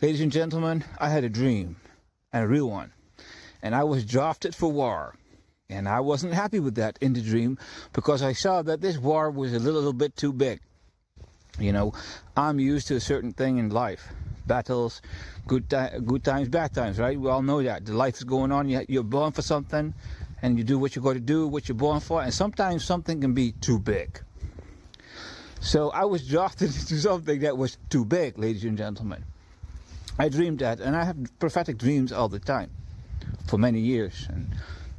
Ladies and gentlemen, I had a dream, and a real one, and I was drafted for war. And I wasn't happy with that in the dream because I saw that this war was a little bit too big. You know, I'm used to a certain thing in life. Battles, good times, bad times, right? We all know that. The life is going on, you're born for something, and you do what you got to do, what you're born for, and sometimes something can be too big. So I was drafted into something that was too big, ladies and gentlemen. I dreamed that, and I have prophetic dreams all the time, for many years, and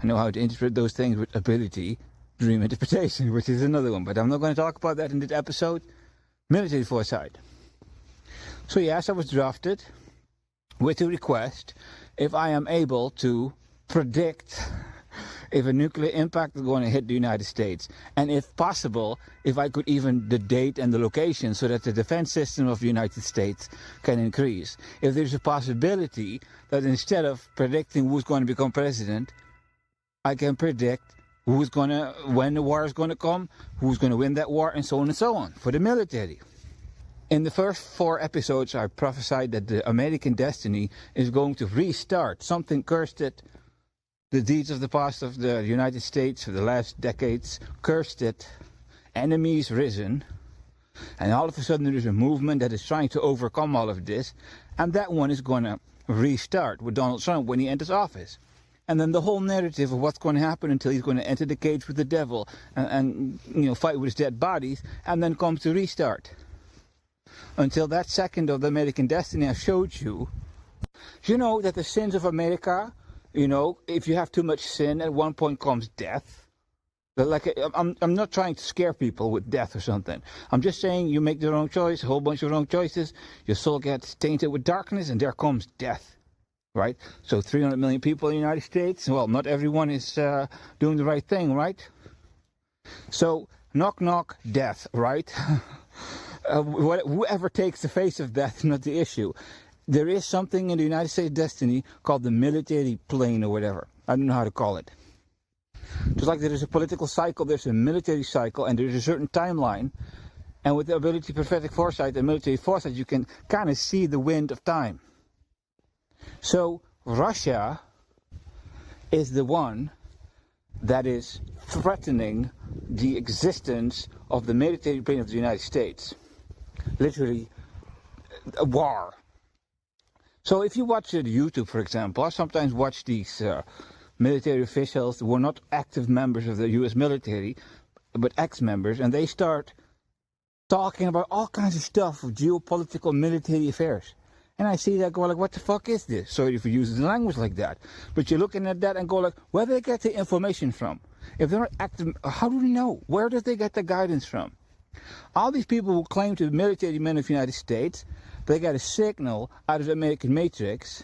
I know how to interpret those things with ability, dream interpretation, which is another one, but I'm not going to talk about that in this episode. Military foresight. So yes, I was drafted with a request if I am able to predict if a nuclear impact is going to hit the United States, and if possible, if I could even the date and the location so that the defense system of the United States can increase. If there's a possibility that instead of predicting who's going to become president, I can predict when the war is going to come, who's going to win that war, and so on and so on, for the military. In the first 4 episodes, I prophesied that the American destiny is going to restart. Something cursed it. The deeds of the past of the United States for the last decades cursed it. Enemies risen. And all of a sudden there is a movement that is trying to overcome all of this. And that one is going to restart with Donald Trump when he enters office. And then the whole narrative of what's going to happen until he's going to enter the cage with the devil and fight with his dead bodies, and then comes the restart. Until that second of the American destiny I showed you. You know that the sins of America, if you have too much sin, at one point comes death. I'm not trying to scare people with death or something. I'm just saying you make the wrong choice, a whole bunch of wrong choices, your soul gets tainted with darkness, and there comes death. Right? So 300 million people in the United States, well, not everyone is doing the right thing, right? So, knock, knock, death, right? Whoever takes the face of death is not the issue. There is something in the United States destiny called the military plane or whatever. I don't know how to call it. Just like there is a political cycle, there's a military cycle, and there's a certain timeline. And with the ability prophetic foresight and military foresight, you can kind of see the wind of time. So Russia is the one that is threatening the existence of the military plane of the United States. Literally, a war. So if you watch YouTube, for example, I sometimes watch these military officials who are not active members of the US military, but ex-members, and they start talking about all kinds of stuff of geopolitical military affairs. And I see that go like, what the fuck is this? Sorry for using the language like that. But you're looking at that and go like, where do they get the information from? If they're not active, how do they know? Where do they get the guidance from? All these people who claim to be military men of the United States, they get a signal out of the American matrix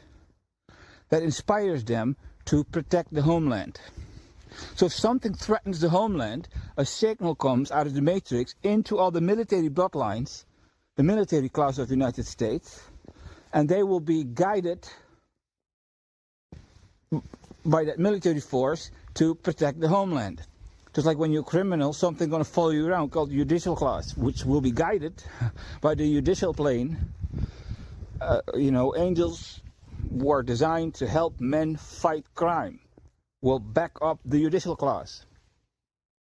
that inspires them to protect the homeland. So if something threatens the homeland, a signal comes out of the matrix into all the military bloodlines, the military class of the United States, and they will be guided by that military force to protect the homeland. Just like when you're a criminal, something's going to follow you around called the judicial class, which will be guided by the judicial plane. Angels were designed to help men fight crime. Will back up the judicial class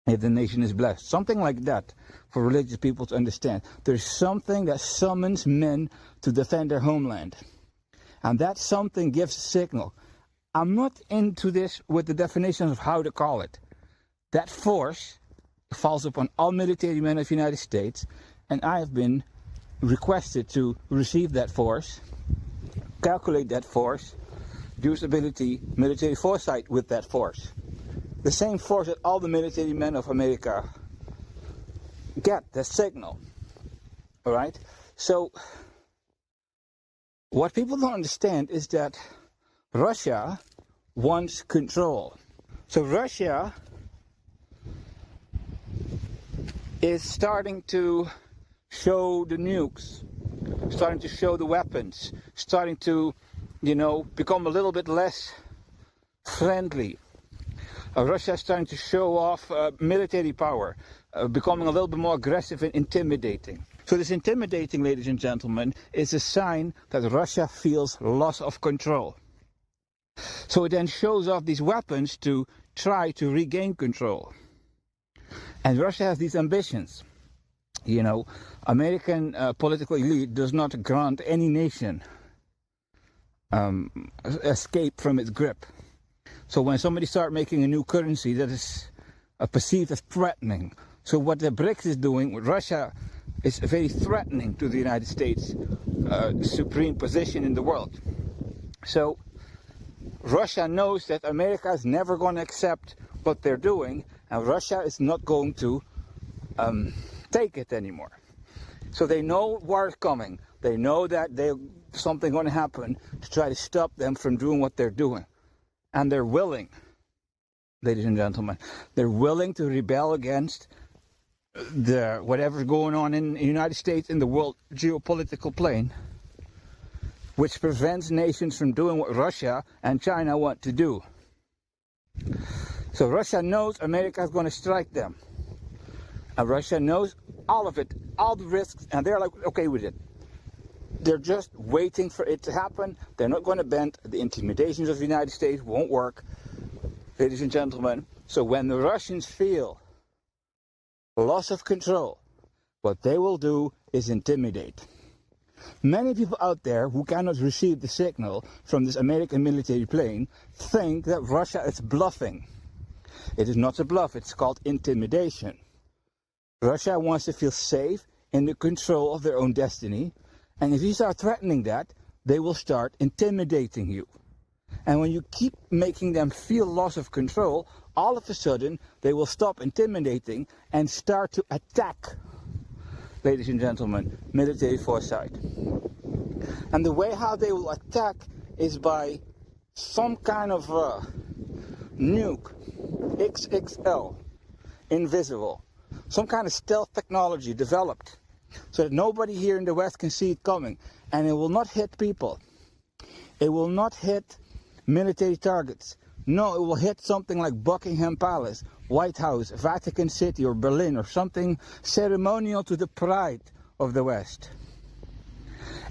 if the nation is blessed. Something like that for religious people to understand. There's something that summons men to defend their homeland. And that something gives a signal. I'm not into this with the definitions of how to call it. That force falls upon all military men of the United States, and I have been requested to receive that force, calculate that force, use ability, military foresight with that force. The same force that all the military men of America get, that signal. Alright? So, what people don't understand is that Russia wants control. So Russia is starting to show the nukes, starting to show the weapons, starting to, become a little bit less friendly. Russia is starting to show off military power, becoming a little bit more aggressive and intimidating. So this intimidating, ladies and gentlemen, is a sign that Russia feels loss of control. So it then shows off these weapons to try to regain control. And Russia has these ambitions. You know, American political elite does not grant any nation escape from its grip. So when somebody starts making a new currency that is perceived as threatening, so what the BRICS is doing with Russia is very threatening to the United States' supreme position in the world. So Russia knows that America is never going to accept what they're doing, and Russia is not going to take it anymore. So they know war is coming. They know that something going to happen to try to stop them from doing what they're doing. And they're willing, ladies and gentlemen, they're willing to rebel against whatever's going on in the United States, in the world geopolitical plane, which prevents nations from doing what Russia and China want to do. So Russia knows America is going to strike them. And Russia knows all of it, all the risks, and they're like, okay with it. They're just waiting for it to happen. They're not going to bend. The intimidations of the United States won't work, ladies and gentlemen. So when the Russians feel loss of control, what they will do is intimidate. Many people out there who cannot receive the signal from this American military plane think that Russia is bluffing. It is not a bluff, it's called intimidation. Russia wants to feel safe in the control of their own destiny, and if you start threatening that, they will start intimidating you. And when you keep making them feel loss of control, all of a sudden they will stop intimidating and start to attack, ladies and gentlemen, military foresight. And the way how they will attack is by some kind of nuke, XXL, invisible, some kind of stealth technology developed so that nobody here in the West can see it coming. And it will not hit people. It will not hit military targets. No, it will hit something like Buckingham Palace, White House, Vatican City, or Berlin, or something ceremonial to the pride of the West.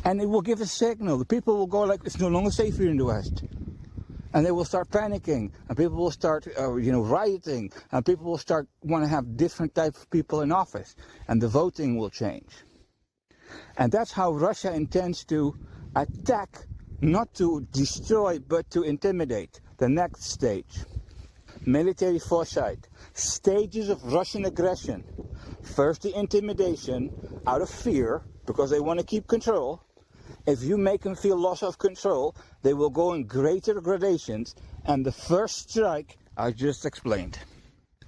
And it will give a signal. The people will go like, it's no longer safe here in the West. And they will start panicking, and people will start, rioting, and people will start want to have different types of people in office, and the voting will change. And that's how Russia intends to attack, not to destroy, but to intimidate. The next stage, military foresight, stages of Russian aggression. First, the intimidation out of fear, because they want to keep control. If you make them feel loss of control, they will go in greater gradations, and the first strike I just explained.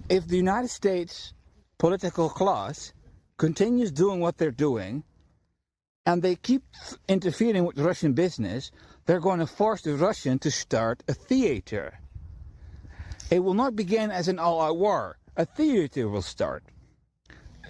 If the United States political class continues doing what they're doing, and they keep interfering with Russian business, they're going to force the Russian to start a theater. It will not begin as an all-out war. A theater will start.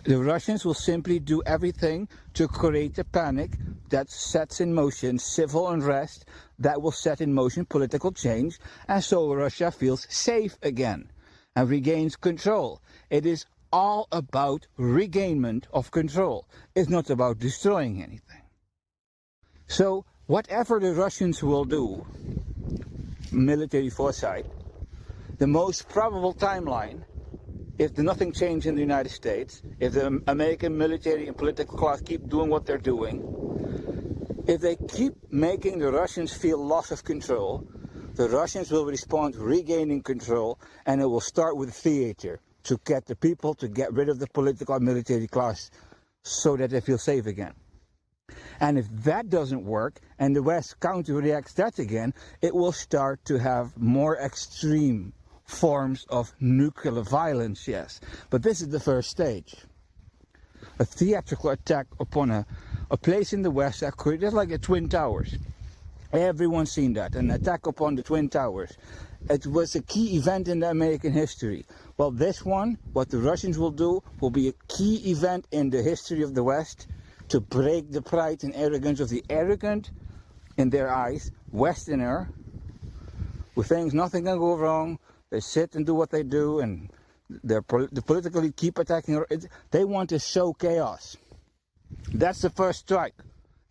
The Russians will simply do everything to create a panic that sets in motion civil unrest, that will set in motion political change, and so Russia feels safe again and regains control. It is all about regainment of control. It's not about destroying anything. So whatever the Russians will do, military foresight, the most probable timeline, if nothing changes in the United States, if the American military and political class keep doing what they're doing, if they keep making the Russians feel loss of control, the Russians will respond regaining control, and it will start with theater to get the people to get rid of the political and military class so that they feel safe again. And if that doesn't work, and the West counter-reacts that again, it will start to have more extreme forms of nuclear violence, yes. But this is the first stage. A theatrical attack upon a place in the West that could, just like the Twin Towers. Everyone's seen that, an attack upon the Twin Towers. It was a key event in the American history. Well, this one, what the Russians will do, will be a key event in the history of the West to break the pride and arrogance of the arrogant, in their eyes, Westerner, who thinks nothing can go wrong. They sit and do what they do, and they politically keep attacking. They want to sow chaos. That's the first strike.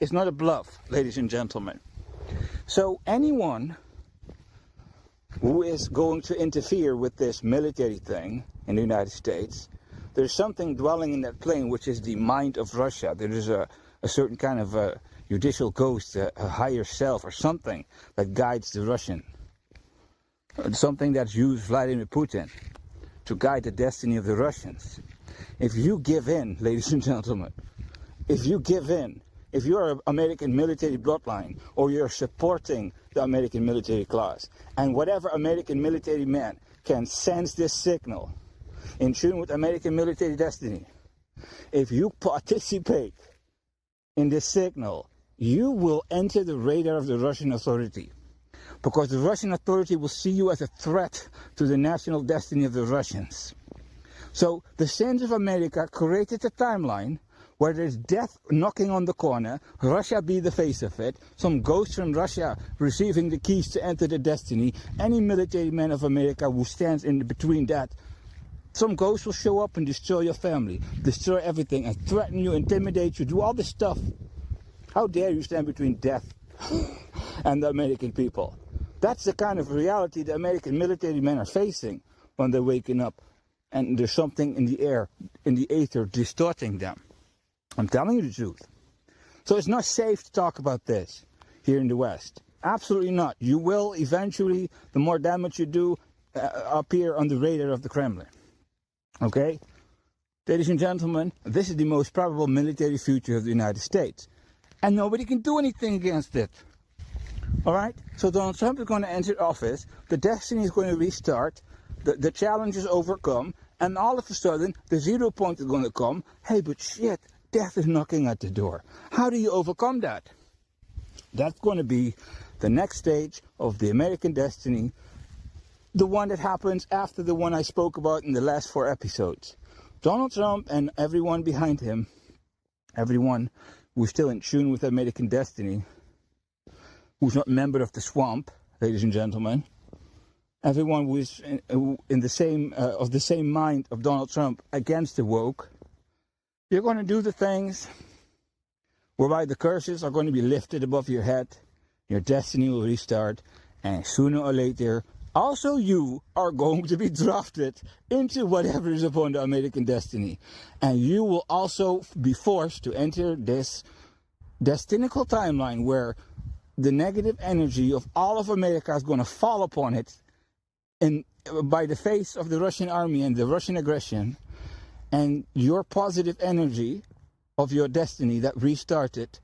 It's not a bluff, ladies and gentlemen. So anyone who is going to interfere with this military thing in the United States, there's something dwelling in that plane, which is the mind of Russia. There is a certain kind of a judicial ghost, a higher self or something that guides the Russian. Something that's used Vladimir Putin to guide the destiny of the Russians. If you give in, ladies and gentlemen, if you give in, if you're an American military bloodline, or you're supporting the American military class, and whatever American military man can sense this signal, in tune with American military destiny, if you participate in this signal, you will enter the radar of the Russian authority. Because the Russian authority will see you as a threat to the national destiny of the Russians. So the Sins of America created a timeline where there's death knocking on the corner, Russia be the face of it, some ghost from Russia receiving the keys to enter the destiny, any military man of America who stands in between that, some ghost will show up and destroy your family, destroy everything, and threaten you, intimidate you, do all this stuff. How dare you stand between death and the American people? That's the kind of reality the American military men are facing when they're waking up, and there's something in the air, in the ether, distorting them. I'm telling you the truth. So it's not safe to talk about this here in the West. Absolutely not. You will eventually, the more damage you do, appear on the radar of the Kremlin. Okay? Ladies and gentlemen, this is the most probable military future of the United States. And nobody can do anything against it. Alright? So Donald Trump is going to enter office, the destiny is going to restart, the challenge is overcome, and all of a sudden, the 0 point is going to come. Hey, but shit, death is knocking at the door. How do you overcome that? That's going to be the next stage of the American destiny, the one that happens after the one I spoke about in the last 4 episodes. Donald Trump and everyone behind him, everyone who's still in tune with American destiny, who's not a member of the swamp, ladies and gentlemen, everyone who is in the same of the same mind of Donald Trump against the woke, you're going to do the things whereby the curses are going to be lifted above your head, your destiny will restart, and sooner or later, also you are going to be drafted into whatever is upon the American destiny. And you will also be forced to enter this destinical timeline where the negative energy of all of America is going to fall upon it by the face of the Russian army and the Russian aggression. And your positive energy of your destiny that restarted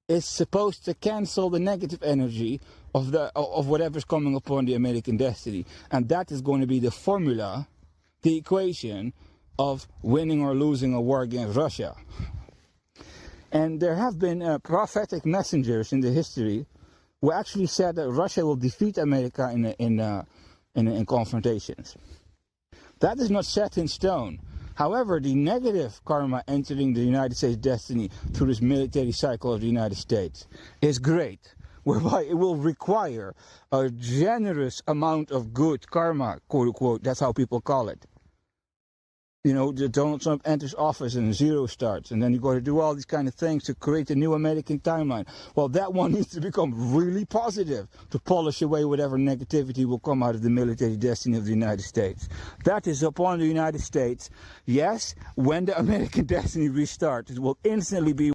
is supposed to cancel the negative energy of whatever's coming upon the American destiny. And that is going to be the formula, the equation of winning or losing a war against Russia. And there have been prophetic messengers in the history who actually said that Russia will defeat America in confrontations. That is not set in stone. However, the negative karma entering the United States destiny through this military cycle of the United States is great, whereby it will require a generous amount of good karma, quote unquote, that's how people call it. You know, Donald Trump enters office and 0 starts, and then you got to do all these kind of things to create a new American timeline. Well, that one needs to become really positive to polish away whatever negativity will come out of the military destiny of the United States. That is upon the United States. Yes, when the American destiny restarts, it will instantly be